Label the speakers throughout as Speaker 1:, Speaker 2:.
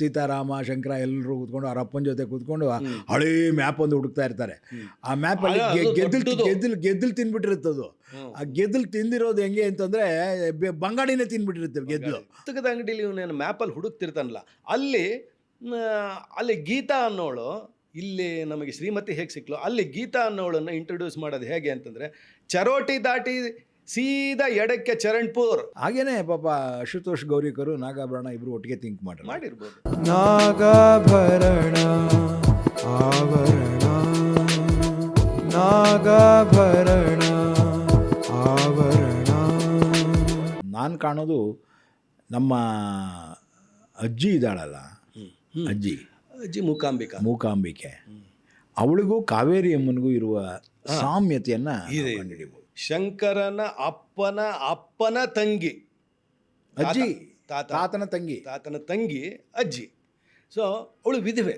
Speaker 1: ಸೀತಾರಾಮ ಶಂಕರ ಎಲ್ಲರೂ ಕೂತ್ಕೊಂಡು ಅವ್ರ ಅಪ್ಪನ ಜೊತೆ ಕೂತ್ಕೊಂಡು ಹಳೇ ಮ್ಯಾಪ್ ಒಂದು ಹುಡುಕ್ತಾ ಇರ್ತಾರೆ. ಆ ಮ್ಯಾಪಲ್ಲಿ ಗೆದ್ದಲು ತಿಂದ್ಬಿಟ್ಟಿರುತ್ತದು. ಆ ಗೆದ್ದಲು ತಿಂದಿರೋದು ಹೆಂಗೆ ಅಂತಂದರೆ ಬಂಗಾಡಿನೇ ತಿಂದ್ಬಿಟ್ಟಿರುತ್ತೆ ಗೆದ್ದಲು.
Speaker 2: ಪುಸ್ತಕದ ಅಂಗಡಿಲಿ ಇವನೇನು ಮ್ಯಾಪಲ್ಲಿ ಹುಡುಕ್ತಿರ್ತಾನಲ್ಲ, ಅಲ್ಲಿ ಗೀತಾ ಅನ್ನೋಳು, ಇಲ್ಲಿ ನಮಗೆ ಶ್ರೀಮತಿ ಹೇಗೆ ಸಿಕ್ಲು, ಅಲ್ಲಿ ಗೀತಾ ಅನ್ನೋಳನ್ನು ಇಂಟ್ರೊಡ್ಯೂಸ್ ಮಾಡೋದು ಹೇಗೆ ಅಂತಂದರೆ, ಚರೋಟಿ ದಾಟಿ ಸೀದಾ ಎಡಕ್ಕೆ ಚರಣ್ಪುರ್.
Speaker 1: ಹಾಗೇನೆ ಪಾಪ ಅಶುತೋಷ್ ಗೌರಿಕರು ನಾಗಾಭರಣ ಇಬ್ರು ಒಟ್ಟಿಗೆ ಥಿಂಕ್
Speaker 2: ಮಾಡಿರ್ಬೋದು.
Speaker 3: ನಾಗಾಭರಣ ಆವರಣ, ನಾಗಾಭರಣ ಆವರಣ.
Speaker 1: ನಾನು ಕಾಣೋದು ನಮ್ಮ ಅಜ್ಜಿ ಇದ್ದಾಳಲ್ಲ, ಅಜ್ಜಿ ಮೂಕಾಂಬಿಕೆ, ಅವಳಿಗೂ ಕಾವೇರಿ ಅಮ್ಮನಿಗೂ ಇರುವ ಸಾಮ್ಯತೆಯನ್ನು ಕಂಡುಹಿಡಿಯಬಹುದು.
Speaker 2: ಶಂಕರನ ಅಪ್ಪನ ತಂಗಿ
Speaker 1: ಅಜ್ಜಿ,
Speaker 2: ತಾತನ ತಂಗಿ ಅಜ್ಜಿ. ಸೊ ಅವಳು ವಿಧವೆ,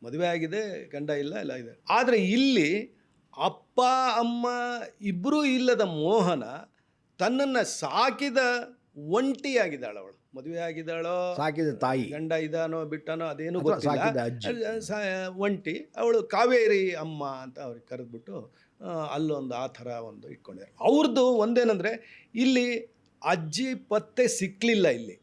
Speaker 2: ಮದುವೆ ಆಗಿದೆ, ಗಂಡ ಇಲ್ಲ, ಎಲ್ಲ ಇದೆ. ಆದರೆ ಇಲ್ಲಿ ಅಪ್ಪ ಅಮ್ಮ ಇಬ್ಬರೂ ಇಲ್ಲದ ಮೋಹನ ತನ್ನನ್ನು ಸಾಕಿದ ಒಂಟಿಯಾಗಿದ್ದಾಳು. ಅವಳು ಮದುವೆ ಆಗಿದ್ದಾಳೋ,
Speaker 1: ಸಾಕಿದ ತಾಯಿ,
Speaker 2: ಗಂಡ ಇದಾನೋ ಬಿಟ್ಟಾನೋ ಅದೇನು ಗೊತ್ತಿಲ್ಲ, ಒಂಟಿ. ಅವಳು ಕಾವೇರಿ ಅಮ್ಮ ಅಂತ ಅವ್ರಿಗೆ ಕರೆದ್ಬಿಟ್ಟು ಅಲ್ಲೊಂದು ಆ ಥರ ಒಂದು ಇಟ್ಕೊಂಡಿದ್ದಾರೆ. ಅವ್ರದ್ದು ಒಂದೇನಂದರೆ, ಇಲ್ಲಿ ಅಜ್ಜಿ ಪತ್ತೆ ಸಿಕ್ಕಲಿಲ್ಲ. ಇಲ್ಲಿ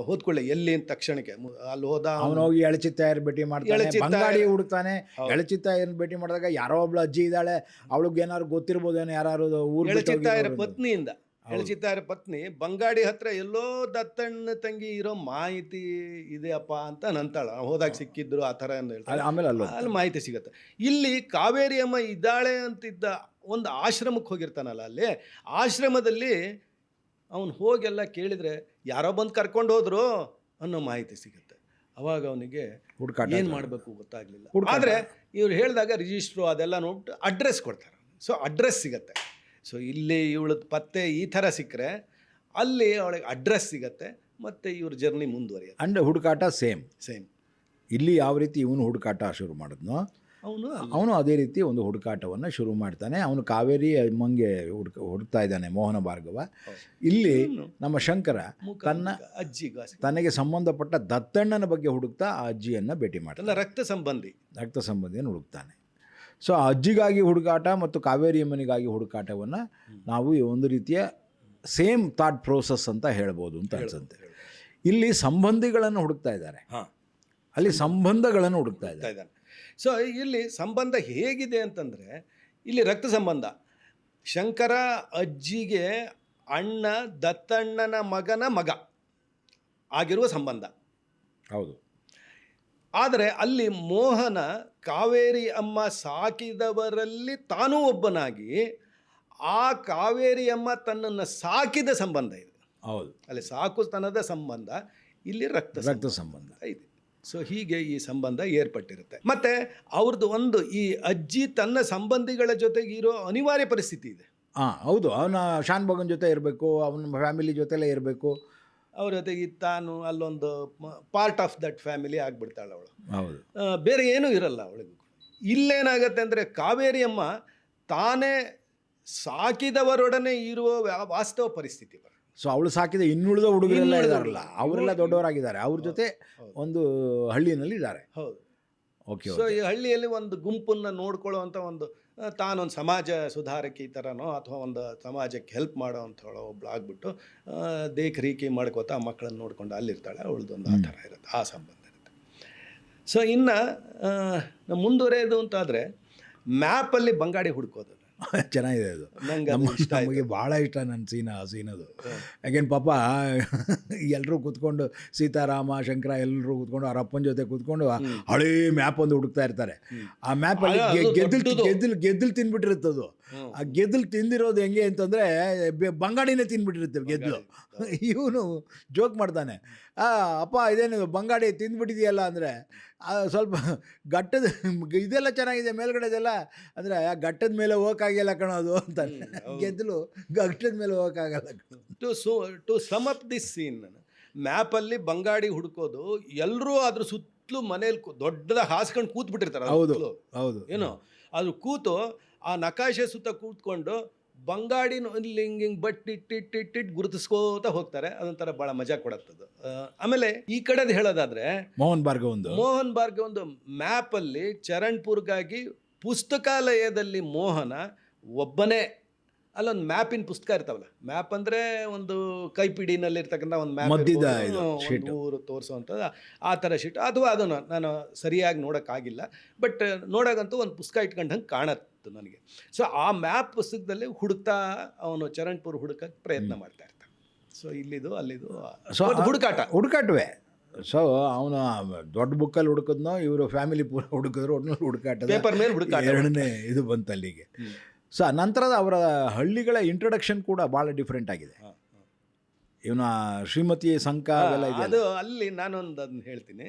Speaker 2: ಹೋದ್ಕೊಳ್ಳಿ ಎಲ್ಲಿ ಅಂತ ತಕ್ಷಣಕ್ಕೆ ಅಲ್ಲಿ ಹೋದ,
Speaker 1: ಅವನು ಹೋಗಿ ಎಳಚಿತ್ತಾಯರ್ ಭೇಟಿ ಮಾಡ್ತಾನೆ, ಬಂಗಾಡಿ ಹುಡುಕ್ತಾನೆ. ಎಳಚಿತ್ತಾಯರ್ ಭೇಟಿ ಮಾಡಿದಾಗ ಯಾರೋ ಒಬ್ಳು ಅಜ್ಜಿ ಇದ್ದಾಳೆ, ಅವಳಿಗೆ ಏನಾದ್ರು ಗೊತ್ತಿರ್ಬೋದೇನೋ, ಯಾರು
Speaker 2: ಎಳಚಿತ್ತಾಯರ ಪತ್ನಿಯಿಂದ. ಎಳಚಿತ್ತಾಯರ ಪತ್ನಿ ಬಂಗಾಡಿ ಹತ್ರ ಎಲ್ಲೋ ದತ್ತಣ್ಣ ತಂಗಿ ಇರೋ ಮಾಹಿತಿ ಇದೆಯಪ್ಪ ಅಂತ ನಂತಾಳ. ಹೋದಾಗ ಸಿಕ್ಕಿದ್ರು ಆ ಥರ ಹೇಳ್ತಾರೆ.
Speaker 1: ಆಮೇಲೆ
Speaker 2: ಅಲ್ಲಿ ಮಾಹಿತಿ ಸಿಗುತ್ತೆ. ಇಲ್ಲಿ ಕಾವೇರಿ ಅಮ್ಮ ಇದ್ದಾಳೆ ಅಂತಿದ್ದ ಒಂದು ಆಶ್ರಮಕ್ಕೆ ಹೋಗಿರ್ತಾನಲ್ಲ, ಅಲ್ಲಿ ಆಶ್ರಮದಲ್ಲಿ ಅವನು ಹೋಗೆಲ್ಲ ಕೇಳಿದರೆ ಯಾರೋ ಬಂದು ಕರ್ಕೊಂಡು ಹೋದ್ರು ಅನ್ನೋ ಮಾಹಿತಿ ಸಿಗುತ್ತೆ. ಅವಾಗ ಅವನಿಗೆ ಏನು ಮಾಡಬೇಕು ಗೊತ್ತಾಗಲಿಲ್ಲ. ಆದರೆ ಇವ್ರು ಹೇಳಿದಾಗ ರಿಜಿಸ್ಟ್ರು ಅದೆಲ್ಲ ನೋಡ್ಬಿಟ್ಟು ಅಡ್ರೆಸ್ ಕೊಡ್ತಾರೆ. ಸೊ ಅಡ್ರೆಸ್ ಸಿಗುತ್ತೆ. ಸೊ ಇಲ್ಲಿ ಇವಳದ್ದು ಪತ್ತೆ ಈ ಥರ ಸಿಕ್ಕರೆ ಅಲ್ಲಿ ಅವಳಿಗೆ ಅಡ್ರೆಸ್ ಸಿಗತ್ತೆ, ಮತ್ತು ಇವ್ರ ಜರ್ನಿ ಮುಂದುವರಿಯುತ್ತೆ.
Speaker 1: ಅಂಡ್ ಹುಡುಕಾಟ ಸೇಮ್. ಇಲ್ಲಿ ಯಾವ ರೀತಿ ಇವನು ಹುಡುಕಾಟ ಶುರು ಮಾಡಿದ್ನೋ ಅವನು ಅದೇ ರೀತಿ ಒಂದು ಹುಡುಕಾಟವನ್ನು ಶುರು ಮಾಡ್ತಾನೆ. ಅವನು ಕಾವೇರಿ ಅಮ್ಮಂಗೆ ಹುಡುಕ್ತಾ ಇದ್ದಾನೆ, ಮೋಹನ ಭಾರ್ಗವ. ಇಲ್ಲಿ ನಮ್ಮ ಶಂಕರ ತನಗೆ ಸಂಬಂಧಪಟ್ಟ ದತ್ತಣ್ಣನ ಬಗ್ಗೆ ಹುಡುಕ್ತಾ ಆ ಅಜ್ಜಿಯನ್ನು ಭೇಟಿ ಮಾಡ್ತಾನೆ.
Speaker 2: ರಕ್ತ
Speaker 1: ಸಂಬಂಧಿಯನ್ನು ಹುಡುಕ್ತಾನೆ. ಸೊ ಆ ಅಜ್ಜಿಗಾಗಿ ಹುಡುಕಾಟ ಮತ್ತು ಕಾವೇರಿ ಅಮ್ಮನಿಗಾಗಿ ಹುಡುಕಾಟವನ್ನು ನಾವು ಒಂದು ರೀತಿಯ ಸೇಮ್ ಥಾಟ್ ಪ್ರೋಸೆಸ್ ಅಂತ ಹೇಳ್ಬೋದು ಅಂತ ಅನ್ಸುತ್ತೆ. ಇಲ್ಲಿ ಸಂಬಂಧಿಗಳನ್ನು ಹುಡುಕ್ತಾ ಇದ್ದಾರೆ, ಅಲ್ಲಿ ಸಂಬಂಧಗಳನ್ನು ಹುಡುಕ್ತಾ ಇದ್ದಾರೆ.
Speaker 2: ಸೊ ಇಲ್ಲಿ ಸಂಬಂಧ ಹೇಗಿದೆ ಅಂತಂದರೆ, ಇಲ್ಲಿ ರಕ್ತ ಸಂಬಂಧ. ಶಂಕರ ಅಜ್ಜಿಗೆ ಅಣ್ಣ, ದತ್ತಣ್ಣನ ಮಗ ಆಗಿರುವ ಸಂಬಂಧ.
Speaker 1: ಹೌದು.
Speaker 2: ಆದರೆ ಅಲ್ಲಿ ಮೋಹನ ಕಾವೇರಿ ಅಮ್ಮ ಸಾಕಿದವರಲ್ಲಿ ತಾನೂ ಒಬ್ಬನಾಗಿ, ಆ ಕಾವೇರಿ ಅಮ್ಮ ತನ್ನನ್ನು ಸಾಕಿದ ಸಂಬಂಧ ಇದೆ.
Speaker 1: ಹೌದು.
Speaker 2: ಅಲ್ಲಿ ಸಾಕುತನದ ಸಂಬಂಧ, ಇಲ್ಲಿ ರಕ್ತ ಸಂಬಂಧ ಇದೆ. ಸೊ ಹೀಗೆ ಈ ಸಂಬಂಧ ಏರ್ಪಟ್ಟಿರುತ್ತೆ. ಮತ್ತು ಅವ್ರದ್ದು ಒಂದು, ಈ ಅಜ್ಜಿ ತನ್ನ ಸಂಬಂಧಿಗಳ ಜೊತೆಗೆ ಇರೋ ಅನಿವಾರ್ಯ ಪರಿಸ್ಥಿತಿ ಇದೆ.
Speaker 1: ಹೌದು. ಅವನ ಶಾನ್ ಭಗನ್ ಜೊತೆ ಇರಬೇಕು, ಅವನ ಫ್ಯಾಮಿಲಿ ಜೊತೆಲೇ ಇರಬೇಕು.
Speaker 2: ಅವ್ರ ಜೊತೆಗೆ ತಾನು ಅಲ್ಲೊಂದು ಪಾರ್ಟ್ ಆಫ್ ದಟ್ ಫ್ಯಾಮಿಲಿ ಆಗಿಬಿಡ್ತಾಳೆ ಅವಳು.
Speaker 1: ಹೌದು.
Speaker 2: ಬೇರೆ ಏನೂ ಇರಲ್ಲ ಅವಳಿಗೂ. ಇಲ್ಲೇನಾಗತ್ತೆ ಅಂದರೆ, ಕಾವೇರಿ ಅಮ್ಮ ತಾನೇ ಸಾಕಿದವರೊಡನೆ ಇರುವ ವಾಸ್ತವ ಪರಿಸ್ಥಿತಿ.
Speaker 1: ಸೊ ಅವಳು ಸಾಕಿದ ಇನ್ನುಳಿದ ಹುಡುಗರೆಲ್ಲ ಇದ್ದಾರಲ್ಲ, ಅವರೆಲ್ಲ ದೊಡ್ಡವರಾಗಿದ್ದಾರೆ, ಅವ್ರ ಜೊತೆ ಒಂದು ಹಳ್ಳಿನಲ್ಲಿ ಇದ್ದಾರೆ.
Speaker 2: ಹೌದು.
Speaker 1: ಓಕೆ.
Speaker 2: ಸೊ ಈ ಹಳ್ಳಿಯಲ್ಲಿ ಒಂದು ಗುಂಪನ್ನು ನೋಡ್ಕೊಳ್ಳೋವಂಥ ಒಂದು, ತಾನೊಂದು ಸಮಾಜ ಸುಧಾರಕಿ ಥರನೋ ಅಥವಾ ಒಂದು ಸಮಾಜಕ್ಕೆ ಹೆಲ್ಪ್ ಮಾಡೋ ಅಂಥವಳು ಒಬ್ಳು ಆಗ್ಬಿಟ್ಟು ದೇಖರೀಕಿ ಮಾಡ್ಕೋತಾ ಮಕ್ಕಳನ್ನು ನೋಡ್ಕೊಂಡು ಅಲ್ಲಿರ್ತಾಳೆ. ಅವಳದೊಂದು ಆ ಥರ ಇರುತ್ತೆ, ಆ ಸಂಬಂಧ ಇರುತ್ತೆ. ಸೊ ಇನ್ನು ಮುಂದುವರೆಯೋದು ಅಂತಾದರೆ, ಮ್ಯಾಪಲ್ಲಿ ಬಂಗಾಡಿ ಹುಡ್ಕೋದು
Speaker 1: ಚೆನ್ನಾಗಿದೆ. ಅದು ನಮಗೆ ಭಾಳ ಇಷ್ಟ. ನನ್ನ ಸೀನದು ಯಾಕೆಂದು ಪಾಪ ಎಲ್ಲರೂ ಕೂತ್ಕೊಂಡು ಸೀತಾರಾಮ ಶಂಕರ ಎಲ್ಲರೂ ಕೂತ್ಕೊಂಡು ಅವ್ರ ಅಪ್ಪನ ಜೊತೆ ಕೂತ್ಕೊಂಡು ಹಳೇ ಮ್ಯಾಪ್ ಒಂದು ಹುಡುಕ್ತಾ ಇರ್ತಾರೆ. ಆ ಮ್ಯಾಪಲ್ಲಿ ಗೆದ್ದಲು ತಿಂದ್ಬಿಟ್ಟಿರುತ್ತದು. ಆ ಗೆದ್ದಲು ತಿಂದಿರೋದು ಹೆಂಗೆ ಅಂತಂದರೆ ಬಂಗಾಡಿನೇ ತಿಂದ್ಬಿಟ್ಟಿರುತ್ತೆ ಗೆದ್ದಲು. ಇವನು ಜೋಕ್ ಮಾಡ್ತಾನೆ, ಅಪ್ಪ ಇದೇನು ಬಂಗಾಡಿ ತಿಂದ್ಬಿಟ್ಟಿದೆಯಲ್ಲ ಅಂದರೆ, ಸ್ವಲ್ಪ ಘಟ್ಟದ ಇದೆಲ್ಲ ಚೆನ್ನಾಗಿದೆ ಮೇಲ್ಗಡೆದೆಲ್ಲ ಅಂದರೆ ಘಟ್ಟದ ಮೇಲೆ ಹೋಗೋಕ್ಕಾಗಿಲ್ಲ ಕಣೋದು ಅಂತಾನೆ. ಗೆದ್ದಲು ಘಟ್ಟದ ಮೇಲೆ ಹೋಗೋಕ್ಕಾಗಲ್ಲ.
Speaker 2: To sum up this scene, ಮ್ಯಾಪಲ್ಲಿ ಬಂಗಾಡಿ ಹುಡುಕೋದು, ಎಲ್ಲರೂ ಅದ್ರ ಸುತ್ತಲೂ ಮನೇಲಿ ದೊಡ್ಡದಾಗಿ ಹಾಸ್ಕೊಂಡು ಕೂತ್ಬಿಟ್ಟಿರ್ತಾರೆ.
Speaker 1: ಹೌದು ಹೌದು.
Speaker 2: ಏನೋ ಅದು ಕೂತು ಆ ನಕಾಶೆ ಸುತ್ತ ಕೂತ್ಕೊಂಡು ಬಂಗಾಡಿನ ಇಲ್ಲಿ ಹಿಂಗೆ ಬಟ್ ಇಟ್ಟಿಟ್ಟು ಗುರುತಿಸ್ಕೋತ ಹೋಗ್ತಾರೆ. ಅದೊಂಥರ ಭಾಳ ಮಜಾ ಕೊಡತ್ತದು. ಆಮೇಲೆ ಈ ಕಡೆದು ಹೇಳೋದಾದ್ರೆ
Speaker 1: ಮೋಹನ್ ಭಾರ್ಗವ್ ಒಂದು ಮ್ಯಾಪಲ್ಲಿ ಚರಣ್ಪುರ್ಗಾಗಿ ಪುಸ್ತಕಾಲಯದಲ್ಲಿ ಮೋಹನ ಒಬ್ಬನೇ ಅಲ್ಲೊಂದು ಮ್ಯಾಪಿನ ಪುಸ್ತಕ ಇರ್ತಾವಲ್ಲ, ಮ್ಯಾಪ್ ಅಂದರೆ ಒಂದು ಕೈಪಿಡಿನಲ್ಲಿ ಇರ್ತಕ್ಕಂಥ ಒಂದು ಮ್ಯಾಪ್ ಊರು ತೋರಿಸುವಂಥದ್ದು ಆ ಥರ ಶೀಟ್, ಅಥವಾ ಅದನ್ನು ನಾನು ಸರಿಯಾಗಿ ನೋಡೋಕ್ಕಾಗಿಲ್ಲ, ಬಟ್ ನೋಡೋಕ್ಕಂತೂ ಒಂದು ಪುಸ್ತಕ ಇಟ್ಕೊಂಡಂಗೆ ಕಾಣತ್ತು ನನಗೆ. ಸೊ ಆ ಮ್ಯಾಪ್ ಪುಸ್ತಕದಲ್ಲಿ ಅವನು ಚರಣ್ಪುರ್ ಹುಡುಕಕ್ಕೆ ಪ್ರಯತ್ನ ಮಾಡ್ತಾ ಇರ್ತಾನೆ. ಸೊ ಇಲ್ಲಿದು ಅಲ್ಲಿದು ಹುಡುಕಾಟವೇ. ಸೊ ಅವನು ದೊಡ್ಡ ಬುಕ್ಕಲ್ಲಿ ಹುಡುಕಿದ್ನೋ, ಇವರು ಫ್ಯಾಮಿಲಿ ಪೂರ ಹುಡುಕಿದ್ರು, ಒಟ್ಟಿನಲ್ಲಿ ಹುಡುಕಾಟ,
Speaker 2: ಪೇಪರ್ ಮೇಲೆ ಹುಡುಕಾಟ,
Speaker 1: ಎರಡನೇ ಇದು ಬಂತು ಅಲ್ಲಿಗೆ. ಸೊ ನಂತರದ ಅವರ ಹಳ್ಳಿಗಳ ಇಂಟ್ರೊಡಕ್ಷನ್ ಕೂಡ ಭಾಳ ಡಿಫ್ರೆಂಟ್ ಆಗಿದೆ. ಇವನ ಶ್ರೀಮತಿ ಸಂಕ ಅವೆಲ್ಲ ಇದೆ.
Speaker 2: ಅದು ಅಲ್ಲಿ ನಾನೊಂದು ಅದನ್ನ ಹೇಳ್ತೀನಿ.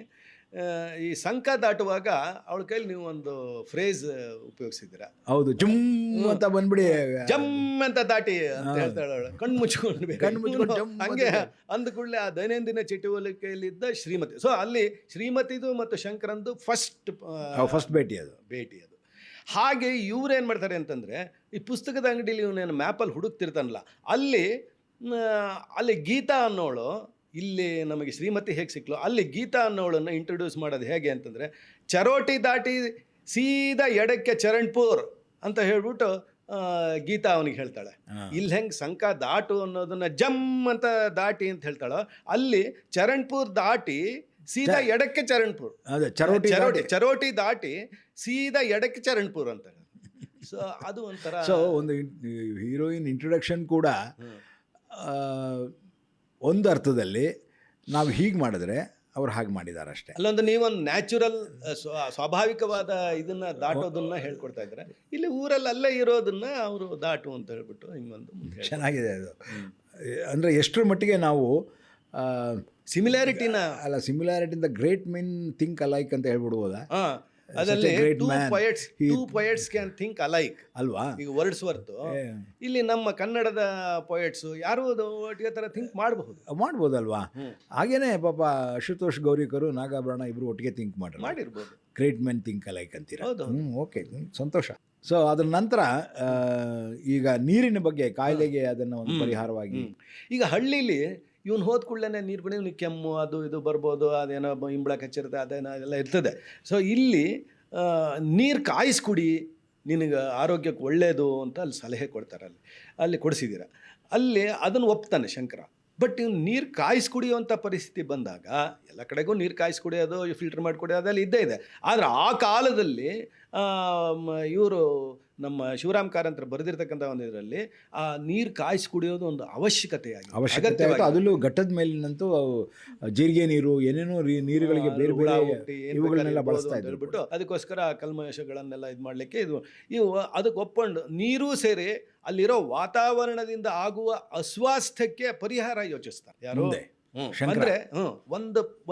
Speaker 2: ಈ ಸಂಕ ದಾಟುವಾಗ ಅವಳ ಕೈಲಿ ನೀವು ಒಂದು ಫ್ರೇಸ್ ಉಪಯೋಗಿಸಿದ್ದೀರಾ.
Speaker 1: ಹೌದು, ಜಮ್ ಅಂತ ಬಂದ್ಬಿಡಿ,
Speaker 2: ಜಮ್ ಅಂತ ದಾಟಿ ಅಂತ ಹೇಳ್ತಾಳೆ, ಕಣ್ಣು ಮುಚ್ಕೊಂಡು ಹಂಗೆ ಅಂದ ಕೂಡಲೇ ಆ ದೈನಂದಿನ ಚಟುವಟಿಕೆಯಲ್ಲಿದ್ದ ಶ್ರೀಮತಿ. ಸೊ ಅಲ್ಲಿ ಶ್ರೀಮತಿದು ಮತ್ತು ಶಂಕರಂದು ಫಸ್ಟ್ ಭೇಟಿ ಅದು. ಹಾಗೆ ಇವ್ರೇನು ಮಾಡ್ತಾರೆ ಅಂತಂದರೆ, ಈ ಪುಸ್ತಕದ ಅಂಗಡಿಲಿ ಇವನೇನು ಮ್ಯಾಪಲ್ಲಿ ಹುಡುಕ್ತಿರ್ತಾನಲ್ಲ, ಅಲ್ಲಿ ಗೀತಾ ಅನ್ನೋಳು, ಇಲ್ಲಿ ನಮಗೆ ಶ್ರೀಮತಿ ಹೇಗೆ ಸಿಕ್ಲು, ಅಲ್ಲಿ ಗೀತಾ ಅನ್ನೋಳನ್ನು ಇಂಟ್ರೊಡ್ಯೂಸ್ ಮಾಡೋದು ಹೇಗೆ ಅಂತಂದರೆ, ಚರೋಟಿ ದಾಟಿ ಸೀದಾ ಎಡಕ್ಕೆ ಚರಣ್ಪುರ್ ಅಂತ ಹೇಳ್ಬಿಟ್ಟು ಗೀತಾ ಅವನಿಗೆ ಹೇಳ್ತಾಳೆ. ಇಲ್ಲಿ ಹೆಂಗೆ ಸಂಕ ದಾಟು ಅನ್ನೋದನ್ನು ಜಮ್ ಅಂತ ದಾಟಿ ಅಂತ ಹೇಳ್ತಾಳೋ, ಅಲ್ಲಿ ಚರಣ್ಪುರ್ ದಾಟಿ ಸೀದಾ ಎಡಕ್ಕೆ ಚರಣ್ಪುರ್, ಚರೋಟಿ ದಾಟಿ ಸೀದಾ ಎಡಕ್ಕೆ ಚರಣ್ಪುರ್ ಅಂತ. ಸೊ ಅದು ಒಂಥರ,
Speaker 1: ಸೊ ಒಂದು ಹೀರೋಯಿನ್ ಇಂಟ್ರೊಡಕ್ಷನ್ ಕೂಡ ಒಂದು ಅರ್ಥದಲ್ಲಿ ನಾವು ಹೀಗೆ ಮಾಡಿದ್ರೆ ಅವ್ರು ಹಾಗೆ ಮಾಡಿದ್ದಾರೆ ಅಷ್ಟೇ.
Speaker 2: ಅಲ್ಲೊಂದು ನೀವೊಂದು ನ್ಯಾಚುರಲ್ ಸ್ವಾಭಾವಿಕವಾದ ಇದನ್ನ ದಾಟೋದನ್ನ ಹೇಳ್ಕೊಡ್ತಾ ಇದ್ದಾರೆ. ಇಲ್ಲಿ ಊರಲ್ಲಿ ಅಲ್ಲೇ ಇರೋದನ್ನ ಅವರು ದಾಟು ಅಂತ ಹೇಳ್ಬಿಟ್ಟು ಹಿಂಗೊಂದು
Speaker 1: ಚೆನ್ನಾಗಿದೆ ಅದು. ಅಂದರೆ ಎಷ್ಟರ ಮಟ್ಟಿಗೆ ನಾವು ಸಿಮಿಲಾರಿಟಿಯಿಂದ ಗ್ರೇಟ್ ಮೆನ್ ಥಿಂಕ್ ಅಲೈಕ್ ಅಂತ ಹೇಳ್ಬಿಡ್ಬೋದಾ?
Speaker 2: ಅದರಲ್ಲಿ two poets can think alike ಅಲ್ವಾ? ಈಗ ವರ್ಡ್ಸ್ವರ್ತ್, ಇಲ್ಲಿ ನಮ್ಮ ಕನ್ನಡದ ಪೊಯೆಟ್ಸ್ ಯಾರು ಒಟ್ಟಿಗೆ ಥರ ಥಿಂಕ್
Speaker 1: ಮಾಡ್ಬೋದಲ್ವಾ? ಹಾಗೇನೆ ಪಾಪ ಅಶುತೋಷ್ ಗೌರಿಕರು, ನಾಗಾಭರಣ ಇಬ್ಬರು ಒಟ್ಟಿಗೆ ಥಿಂಕ್ ಮಾಡಿರ್ಬೋದು. ಗ್ರೇಟ್ ಮೆನ್ ಥಿಂಕ್ ಅಲೈಕ್ ಅಂತೀರ. ಓಕೆ, ಸಂತೋಷ. ಸೊ ಅದ್ರ ನಂತರ ಈಗ ನೀರಿನ ಬಗ್ಗೆ, ಕಾಯಿಲೆಗೆ ಅದನ್ನು ಒಂದು ಪರಿಹಾರವಾಗಿ,
Speaker 2: ಈಗ ಹಳ್ಳಿಲಿ ಇವನು ಹೋದ ಕೂಡಲೇ ನೀರು ಬಿಡಿ, ಇವ್ನಿಗೆ ಕೆಮ್ಮು ಅದು ಇದು ಬರ್ಬೋದು, ಅದೇನೋ ಇಂಬಳ ಕಚ್ಚಿರುತ್ತೆ, ಅದೇನೋ ಅದೆಲ್ಲ ಇರ್ತದೆ. ಸೊ ಇಲ್ಲಿ ನೀರು ಕಾಯಿಸ್ಕುಡಿ, ನಿನಗೆ ಆರೋಗ್ಯಕ್ಕೆ ಒಳ್ಳೆಯದು ಅಂತ ಅಲ್ಲಿ ಸಲಹೆ ಕೊಡ್ತಾರೆ. ಅಲ್ಲಿ ಕೊಡಿಸಿದ್ದೀರ, ಅಲ್ಲಿ ಅದನ್ನು ಒಪ್ತಾನೆ ಶಂಕರ. ಬಟ್ ಇವ್ನು ನೀರು ಕಾಯಿಸ್ಕುಡಿಯುವಂಥ ಪರಿಸ್ಥಿತಿ ಬಂದಾಗ, ಎಲ್ಲ ಕಡೆಗೂ ನೀರು ಕಾಯಿಸ್ಕುಡಿಯೋದು, ಫಿಲ್ಟರ್ ಮಾಡಿ ಕುಡಿಯೋದು ಅದೆಲ್ಲ ಇದ್ದೇ ಇದೆ. ಆದರೆ ಆ ಕಾಲದಲ್ಲಿ ಇವರು ನಮ್ಮ ಶಿವರಾಮ್ ಕಾರಂತರು ಬರೆದಿರ್ತಕ್ಕಂಥ ಒಂದು ಇದರಲ್ಲಿ ಆ ನೀರು ಕಾಯಿಸಿ ಕುಡಿಯೋದು ಒಂದು ಅವಶ್ಯಕತೆ
Speaker 1: ಆಯಿತು. ಅದರಲ್ಲೂ ಘಟ್ಟದ ಮೇಲಿನಂತೂ ಜೀರಿಗೆ ನೀರು, ಏನೇನೋ ನೀರುಗಳಿಗೆ ಬೇರೆ ಬೇರೆ ಇವುಗಳನ್ನೆಲ್ಲ ಬಳಸ್ತಾ ಇದ್ಬಿಟ್ಟು,
Speaker 2: ಅದಕ್ಕೋಸ್ಕರ ಕಲ್ಮಶಗಳನ್ನೆಲ್ಲ ಇದು ಮಾಡಲಿಕ್ಕೆ ಇವು ಅದಕ್ಕೆ ಒಪ್ಕೊಂಡು ನೀರು ಸೇರಿ ಅಲ್ಲಿರೋ ವಾತಾವರಣದಿಂದ ಆಗುವ ಅಸ್ವಾಸ್ಥ್ಯಕ್ಕೆ ಪರಿಹಾರ ಯೋಚಿಸ್ತಾರೆ ಯಾರು ಅಂದ್ರೆ.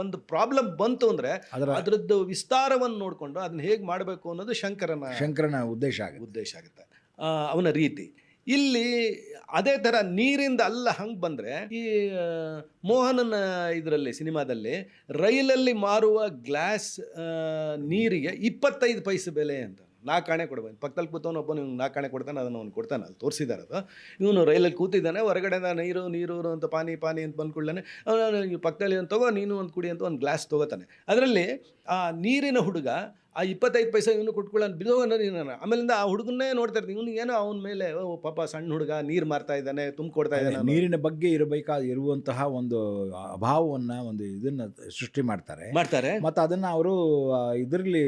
Speaker 2: ಒಂದು ಪ್ರಾಬ್ಲಮ್ ಬಂತು ಅಂದ್ರೆ ಅದರದ್ದು ವಿಸ್ತಾರವನ್ನು ನೋಡಿಕೊಂಡು ಅದನ್ನ ಹೇಗೆ ಮಾಡಬೇಕು ಅನ್ನೋದು ಶಂಕರನ ಉದ್ದೇಶ ಆಗುತ್ತೆ, ಅವನ ರೀತಿ. ಇಲ್ಲಿ ಅದೇ ಥರ ನೀರಿಂದ ಅಲ್ಲ ಹಂಗೆ ಬಂದರೆ, ಈ ಮೋಹನನ ಇದರಲ್ಲಿ ಸಿನಿಮಾದಲ್ಲಿ ರೈಲಲ್ಲಿ ಮಾರುವ ಗ್ಲಾಸ್ ನೀರಿಗೆ 25 ಪೈಸೆ ಬೆಲೆ ಅಂತ 4 ಆಣೆ ಕೊಡ್ಬೇಕು. ಪಕ್ಕದಲ್ಲಿ ಕೂತವನು ಒಬ್ಬನು 4 ಆಣೆ ಕೊಡ್ತಾನೆ, ಅದನ್ನು ಅವ್ನು ಕೊಡ್ತಾನೆ, ಅಲ್ಲಿ ತೋರಿಸಿದ್ದಾರೆ. ಅದು ಇವನು ರೈಲಲ್ಲಿ ಕೂತಿದ್ದಾನೆ, ಹೊರಗಡೆ ನೀರು ಅಂತ ಪಾನಿ ಅಂತ ಬಂದ್ಕೊಳ್ಳಾನೆ. ಅವನು ಪಕ್ಕದಲ್ಲಿ ಒಂದು ತಗೋ, ನೀನು ಒಂದು ಕುಡಿ ಅಂತ ಒಂದು ಗ್ಲಾಸ್ ತೊಗೋತಾನೆ. ಅದರಲ್ಲಿ ಆ ನೀರಿನ ಹುಡುಗ ಆ 25 ಪೈಸೆ ಇವನು ಕೊಟ್ಕೊಳ್ಳೋನು ಬಿದ್ದೋಗನ ನೀನು. ಆಮೇಲಿಂದ ಆ ಹುಡುಗನ್ನೇ ನೋಡ್ತಾ ಇರ್ತೀನಿ, ಇವನಿಗೆ ಏನೋ ಅವನ ಮೇಲೆ ಪಾಪ ಸಣ್ಣ ಹುಡುಗ ನೀರು ಮಾರ್ತಾ ಇದ್ದಾನೆ, ತುಂಬಿಕೊಡ್ತಾ ಇದ್ದಾನೆ.
Speaker 1: ನೀರಿನ ಬಗ್ಗೆ ಇರುವಂತಹ ಒಂದು ಅಭಾವವನ್ನು, ಒಂದು ಇದನ್ನು ಸೃಷ್ಟಿ ಮಾಡ್ತಾರೆ. ಮತ್ತು ಅದನ್ನು ಅವರು ಇದರಲ್ಲಿ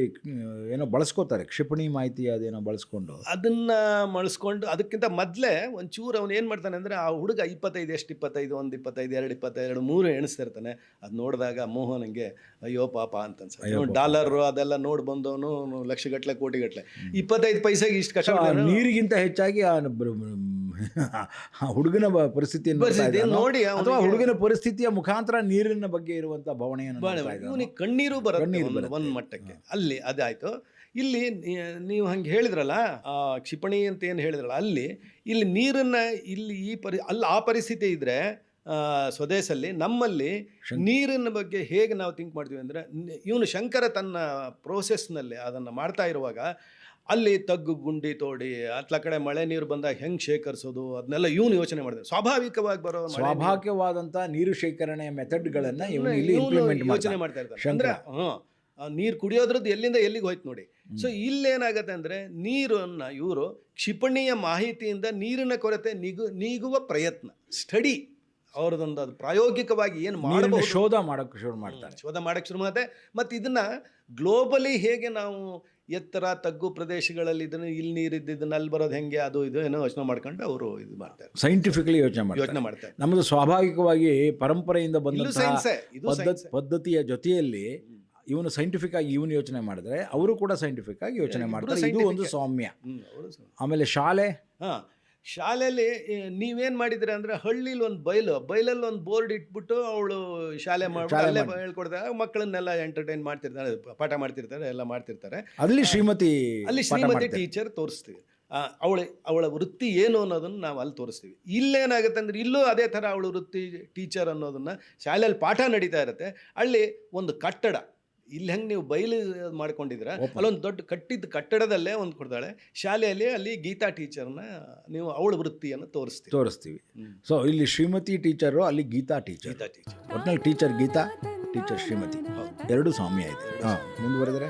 Speaker 1: ಏನೋ ಬಳಸ್ಕೋತಾರೆ, ಕ್ಷಿಪಣಿ ಮಾಹಿತಿ ಅದೇನೋ ಬಳಸ್ಕೊಂಡು
Speaker 2: ಅದಕ್ಕಿಂತ ಮೊದಲೇ ಒಂಚೂರು ಅವನು ಏನು ಮಾಡ್ತಾನೆ ಅಂದರೆ, ಆ ಹುಡುಗ 25 ಎಷ್ಟು 25 1 25 2 22 3 ಎಣಿಸ್ತಾ ಇರ್ತಾನೆ. ಅದು ನೋಡಿದಾಗ ಮೋಹನ್ಗೆ ಅಯ್ಯೋ ಪಾಪ ಅಂತ ಅನ್ಸುತ್ತೆ. ಡಾಲರ್ ಅದೆಲ್ಲ ನೋಡಿ ಬಂದವನು ಲಕ್ಷಗಟ್ಟಲೆ ಕೋಟಿಗಟ್ಟಲೆ 25 ಪೈಸೆಗೆ ಇಷ್ಟು ಕಷ್ಟ.
Speaker 1: ನೀರಿಗಿಂತ ಹೆಚ್ಚಾಗಿ ಹುಡುಗನ ಪರಿಸ್ಥಿತಿಯನ್ನು ನೋಡಿ, ಅಥವಾ ಹುಡುಗನ ಪರಿಸ್ಥಿತಿಯ ಮುಖಾಂತರ ನೀರಿನ ಬಗ್ಗೆ ಇರುವಂಥ ಭಾವನೆಯನ್ನು
Speaker 2: ಕಣ್ಣೀರು ಬರುತ್ತೆ ಒಂದು ಮಟ್ಟಕ್ಕೆ. ಅಲ್ಲಿ ಅದಾಯಿತು. ಇಲ್ಲಿ ನೀವು ಹಂಗೆ ಹೇಳಿದ್ರಲ್ಲ, ಕ್ಷಿಪಣಿ ಅಂತ ಏನು ಹೇಳಿದ್ರಲ್ಲ, ಇಲ್ಲಿ ನೀರನ್ನು ಇಲ್ಲಿ ಅಲ್ಲಿ ಆ ಪರಿಸ್ಥಿತಿ ಇದ್ದರೆ ಸ್ವದೇಶಲ್ಲಿ, ನಮ್ಮಲ್ಲಿ ನೀರಿನ ಬಗ್ಗೆ ಹೇಗೆ ನಾವು ಥಿಂಕ್ ಮಾಡ್ತೀವಿ ಅಂದರೆ, ಇವನು ಶಂಕರ ತನ್ನ ಪ್ರೋಸೆಸ್ನಲ್ಲಿ ಅದನ್ನು ಮಾಡ್ತಾ ಇರುವಾಗ ಅಲ್ಲಿ ತಗ್ಗು ಗುಂಡಿ ತೋಡಿ ಅತ್ಲ ಕಡೆ ಮಳೆ ನೀರು ಬಂದಾಗ ಹೆಂಗೆ ಶೇಖರಿಸೋದು ಅದನ್ನೆಲ್ಲ ಇವನು ಯೋಚನೆ ಮಾಡಿದೆ. ಸ್ವಾಭಾವಿಕವಾಗಿ ಬರೋ ಮಳೆ
Speaker 1: ಸ್ವಾಭಾವಿಕವಾದಂಥ ನೀರು ಶೇಖರಣೆಯ ಮೆಥಡ್ಗಳನ್ನು ಇವನು ಇಲ್ಲಿ
Speaker 2: ಇವ್ನು
Speaker 1: ಇಂಪ್ಲಿಮೆಂಟ್
Speaker 2: ಯೋಚನೆ ಮಾಡ್ತಾ ಇರ್ತಾನೆ. ಅಂದ್ರೆ ನೀರು ಕುಡಿಯೋದ್ರದ್ದು ಎಲ್ಲಿಂದ ಎಲ್ಲಿಗೆ ಹೋಯ್ತು ನೋಡಿ. ಸೊ ಇಲ್ಲೇನಾಗತ್ತೆ ಅಂದರೆ ನೀರನ್ನು ಇವರು ಕ್ಷಿಪಣಿಯ ಮಾಹಿತಿಯಿಂದ ನೀರಿನ ಕೊರತೆ ನೀಗುವ ಪ್ರಯತ್ನ ಸ್ಟಡಿ ಅವ್ರದ್ದೊಂದು ಅದು ಪ್ರಾಯೋಗಿಕವಾಗಿ ಏನು ಮಾಡಬಹುದು
Speaker 1: ಶೋಧ ಮಾಡೋಕ್ಕೆ ಶುರು ಮಾಡ್ತಾರೆ.
Speaker 2: ಶೋಧ ಮಾಡೋಕ್ಕೆ ಶುರು ಮಾಡುತ್ತೆ. ಮತ್ತು ಇದನ್ನು ಗ್ಲೋಬಲಿ ಹೇಗೆ ನಾವು ಎತ್ತರ ತಗ್ಗು ಪ್ರದೇಶಗಳಲ್ಲಿ ಇದನ್ನು ಇಲ್ಲಿ ನೀರಿದ್ದನ್ನು ಅಲ್ಲಿ ಬರೋದು ಹೆಂಗೆ ಅದು ಇದು ಏನೋ ಯೋಚನೆ ಮಾಡ್ಕೊಂಡು ಅವರು ಇದು ಮಾಡ್ತಾರೆ,
Speaker 1: ಸೈಂಟಿಫಿಕಲಿ ಯೋಚನೆ ಮಾಡ್ತಾರೆ. ನಮ್ಮದು ಸ್ವಾಭಾವಿಕವಾಗಿ ಪರಂಪರೆಯಿಂದ ಬಂದಂತಹ ಪದ್ಧತಿಯ ಜೊತೆಯಲ್ಲಿ ಇವನು ಸೈಂಟಿಫಿಕ್ ಆಗಿ ಇವನು ಯೋಚನೆ ಮಾಡಿದ್ರೆ ಅವರು ಕೂಡ ಸೈಂಟಿಫಿಕ್ ಆಗಿ ಯೋಚನೆ ಮಾಡ್ತಾರೆ. ಇದು ಒಂದು ಸೌಮ್ಯ. ಆಮೇಲೆ
Speaker 2: ಶಾಲೆಯಲ್ಲಿ ನೀವೇನು ಮಾಡಿದ್ರೆ ಅಂದರೆ ಹಳ್ಳಿಲಿ ಒಂದು ಬೈಲಲ್ಲಿ ಒಂದು ಬೋರ್ಡ್ ಇಟ್ಬಿಟ್ಟು ಅವಳು ಶಾಲೆ ಅಲ್ಲೇ ಹೇಳ್ಕೊಡ್ತಾರೆ, ಮಕ್ಕಳನ್ನೆಲ್ಲ ಎಂಟರ್ಟೈನ್ ಮಾಡ್ತಿರ್ತಾರೆ, ಪಾಠ ಮಾಡ್ತಿರ್ತಾರೆ, ಎಲ್ಲ ಮಾಡ್ತಿರ್ತಾರೆ.
Speaker 1: ಅಲ್ಲಿ ಶ್ರೀಮತಿ
Speaker 2: ಟೀಚರ್ ತೋರಿಸ್ತೀವಿ. ಅವಳ ವೃತ್ತಿ ಏನು ಅನ್ನೋದನ್ನು ನಾವು ಅಲ್ಲಿ ತೋರಿಸ್ತೀವಿ. ಇಲ್ಲೇನಾಗುತ್ತೆ ಅಂದರೆ ಇಲ್ಲೂ ಅದೇ ಥರ ಅವಳ ವೃತ್ತಿ ಟೀಚರ್ ಅನ್ನೋದನ್ನು ಶಾಲೆಯಲ್ಲಿ ಪಾಠ ನಡೀತಾ ಇರುತ್ತೆ. ಅಲ್ಲಿ ಒಂದು ಕಟ್ಟಡ, ಇಲ್ಲಿ ಹೆಂಗೆ ನೀವು ಬಯಲು ಮಾಡ್ಕೊಂಡಿದ್ದೀರ ಅಲ್ಲೊಂದು ದೊಡ್ಡ ಕಟ್ಟಿದ್ದ ಕಟ್ಟಡದಲ್ಲೇ ಒಂದು ಕೊಡ್ತಾಳೆ ಶಾಲೆಯಲ್ಲಿ. ಅಲ್ಲಿ ಗೀತಾ ಟೀಚರ್ನ ನೀವು ಅವಳ ವೃತ್ತಿಯನ್ನು ತೋರಿಸ್ತೀವಿ.
Speaker 1: ಸೊ ಇಲ್ಲಿ ಶ್ರೀಮತಿ ಟೀಚರು, ಅಲ್ಲಿ ಗೀತಾ ಟೀಚರ್. ಒಟ್ಟಿನಲ್ಲಿ ಟೀಚರ್ ಗೀತಾ, ಟೀಚರ್ ಶ್ರೀಮತಿ, ಎರಡು ಸಾಮ್ಯ ಇದೆ. ಮುಂದುವರೆದರೆ